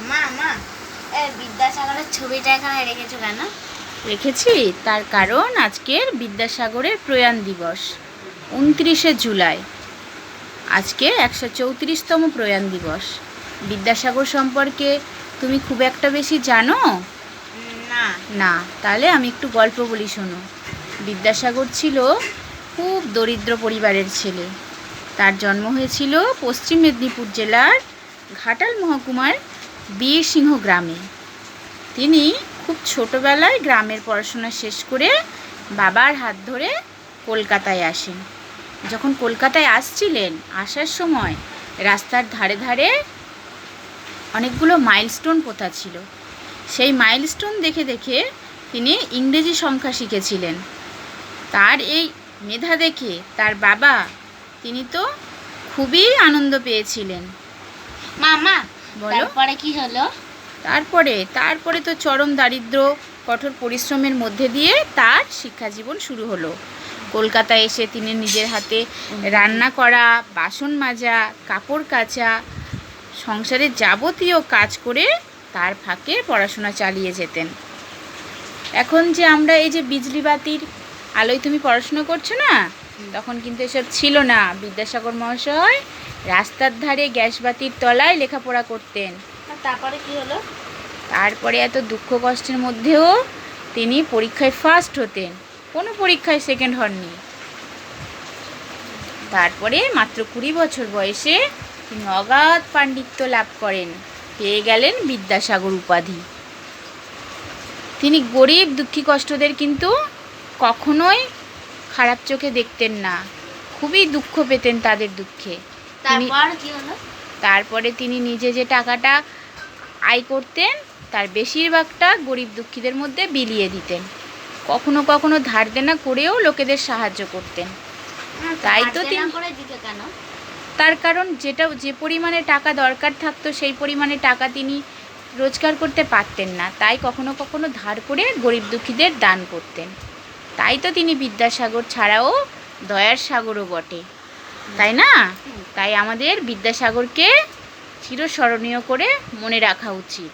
মা মা বিদ্যাসাগরের ছবিটা এখানে রেখেছো কেন? রেখেছি তার কারণ আজকের বিদ্যাসাগরের প্রয়াণ দিবস 29শে জুলাই। আজকে 134তম প্রয়াণ দিবস। বিদ্যাসাগর সম্পর্কে তুমি খুব একটা বেশি জানো না। না? তাহলে আমি একটু গল্প বলি, শোনো। বিদ্যাসাগর ছিল খুব দরিদ্র পরিবারের ছেলে। তার জন্ম হয়েছিল পশ্চিম মেদিনীপুর জেলার ঘাটাল মহকুমার বীরসিংহ গ্রামে। তিনি খুব ছোটোবেলায় গ্রামের পড়াশোনা শেষ করে বাবার হাত ধরে কলকাতায় আসেন। যখন কলকাতায় আসছিলেন, আসার সময় রাস্তার ধারে ধারে অনেকগুলো মাইলস্টোন পোতা ছিল। সেই মাইলস্টোন দেখে দেখে তিনি ইংরেজি সংখ্যা শিখেছিলেন। তার এই মেধা দেখে তার বাবা, তিনি তো খুবই আনন্দ পেয়েছিলেন। মা বলো। তারপরে কি হলো? তারপরে তো চরম দারিদ্র, কঠোর পরিশ্রমের মধ্যে দিয়ে তার শিক্ষা জীবন শুরু হলো। কলকাতায় এসে তিনি নিজের হাতে রান্না করা, বাসন মাজা, কাপড় কাচা, সংসারের যাবতীয় কাজ করে তার ফাঁকে পড়াশোনা চালিয়ে যেতেন। এখন যে আমরা এই যে বিজলি বাতির আলোয় তুমি পড়াশোনা করছো না, তখন কিন্তু এসব ছিল না। বিদ্যাসাগর মহাশয় রাস্তার ধারে গ্যাস বাতির তলায় লেখাপড়া করতেন। তারপরে কি হলো? তারপরে এত দুঃখ কষ্টের মধ্যেও তিনি পরীক্ষায় ফার্স্ট হতেন, কোনো পরীক্ষায় সেকেন্ড হননি। তারপরে মাত্র 20 বছর বয়সে তিনি অগাধ পাণ্ডিত্য লাভ করেন, পেয়ে গেলেন বিদ্যাসাগর উপাধি। তিনি গরিব দুঃখী কষ্টদের কিন্তু কখনোই খারাপ চোখে দেখতেন না, খুবই দুঃখ পেতেন তাদের দুঃখে। তারপর কি হলো? তারপরে তিনি নিজে যে টাকাটা আয় করতেন তার বেশিরভাগটা গরিব দুঃখীদের মধ্যে বিলিয়ে দিতেন। কখনো কখনো ধার দেনা করেও লোকেদের সাহায্য করতেন। তাই তো তিনি কেন? তার কারণ যে পরিমাণে টাকা দরকার থাকতো সেই পরিমাণে টাকা তিনি রোজগার করতে পারতেন না, তাই কখনো কখনো ধার করে গরিব দুঃখীদের দান করতেন। তাই তো তিনি বিদ্যাসাগর ছাড়াও দয়ার সাগরও বটে, তাই না? তাই আমাদের বিদ্যাসাগরকে চিরস্মরণীয় করে মনে রাখা উচিত।